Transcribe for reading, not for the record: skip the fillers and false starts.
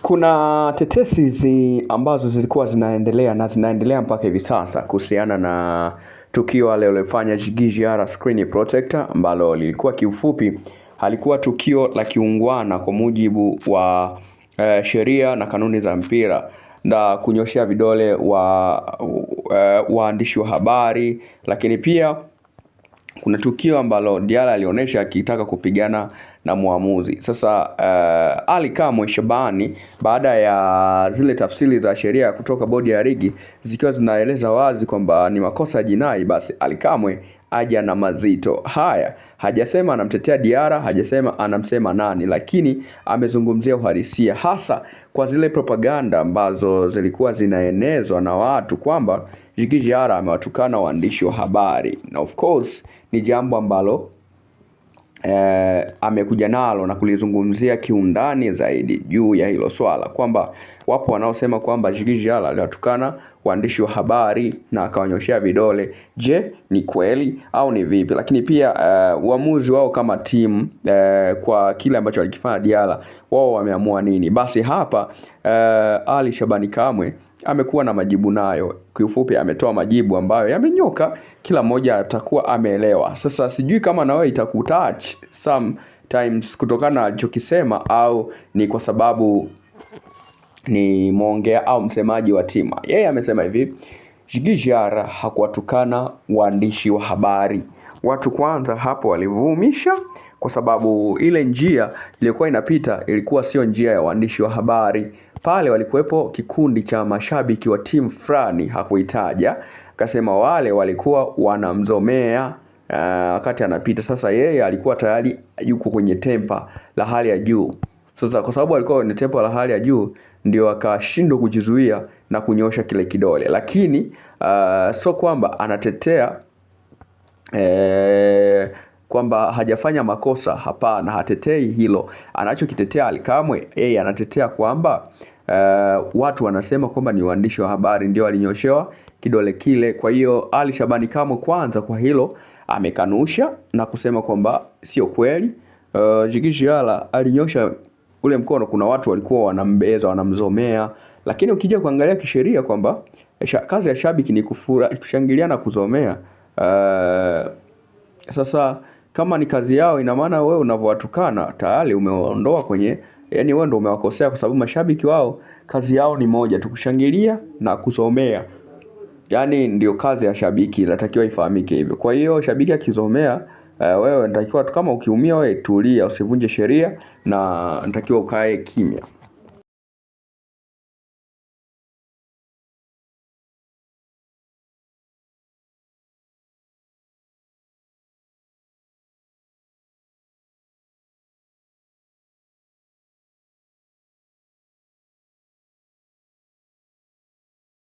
Kuna tetesi ambazo zilikuwa zinaendelea na zinaendelea mpaka hivi sasa kuhusiana na tukio alilofanya Djigui Diarra Screen Protector, ambalo lilikuwa kiufupi halikuwa tukio la kiungwana kwa mujibu wa sheria na kanuni za mpira, na kunyoshea vidole waandishi wa habari. Lakini pia kuna tukio ambalo Diarra alionyesha akitaka kupigana na muamuzi. Sasa Ally Kamwe Shabani, baada ya zile tafsiri za sheria kutoka bodi ya ligi zikiwa zinaeleza wazi kwamba ni makosa ya jinai, basi Ally Kamwe aja na mazito haya. Hajasema anamtetea Diarra, hajasema anamsema nani, lakini amezungumzia uhalisia, hasa kwa zile propaganda ambazo zilikuwa zinaenezwa na watu kwamba Djigui Diarra amewatukana waandishi wa habari. Na of course ni jambo ambalo amekuja nalo na kulizungumzia kiundani zaidi juu ya hilo swala, kwamba wapo wanaosema kwamba Djigui Diarra aliwatukana waandishi wa habari na akawanyoshea vidole. Je, ni kweli au ni vipi? Lakini pia uamuzi wao kama timu kwa kile ambacho alikifanya Diarra, wao wameamua nini? Basi hapa Ally Shabani Kamwe amekuwa na majibu nayo. Kiufupi ametoa majibu ambayo yamenyoka, kila mmoja atakuwa ameelewa. Sasa sijui kama na wewe itakutouch sometimes kutokana na alichokisema, au ni kwa sababu ni mwongea au msemaji wa timu. Yeye amesema hivi: Djigui Diarra hakuwatukana waandishi wa habari. Watu kwanza hapo walivumisha, kwa sababu ile njia iliyokuwa inapita ilikuwa sio njia ya waandishi wa habari. Pale walikuwepo kikundi cha mashabiki wa timu fulani, hakuitaja, akasema wale walikuwa wanamzomea wakati anapita. Sasa yeye alikuwa tayari yuko kwenye tempa la hali ya juu. Sasa kwa sababu alikuwa kwenye tempa la hali ya juu, ndio akashindwa kujizuia na kunyosha kile kidole. Lakini sio kwamba anatetea kwamba hajafanya makosa, hapana, hatetei hilo. Anachokitetea Ally Kamwe, yeye anatetea kwamba watu wanasema kwamba ni waandishi wa habari ndio alinyoshewa kidole kile. Kwa hiyo Ally Shabani Kamwe kwanza kwa hilo amekanusha na kusema kwamba sio kweli. Djigui Diarra alinyosha ule mkono, kuna watu walikuwa wanambeza, wanamzomea. Lakini ukija kuangalia kisheria kwamba kazi ya shabiki ni kushangilia na kuzomea. Sasa kama ni kazi yao, ina maana wewe unavyowatukana tayari umeondoa kwenye, yani wewe ndio umewakosea, kwa sababu mashabiki wao kazi yao ni moja tu, kushangilia na kuzomea. Yani ndio kazi ya shabiki, inatakiwa ifahamike hivyo. Kwa hiyo shabiki akizomea, wewe unatakiwa kama ukiumia wewe tulia, usivunje sheria, na unatakiwa ukae kimya.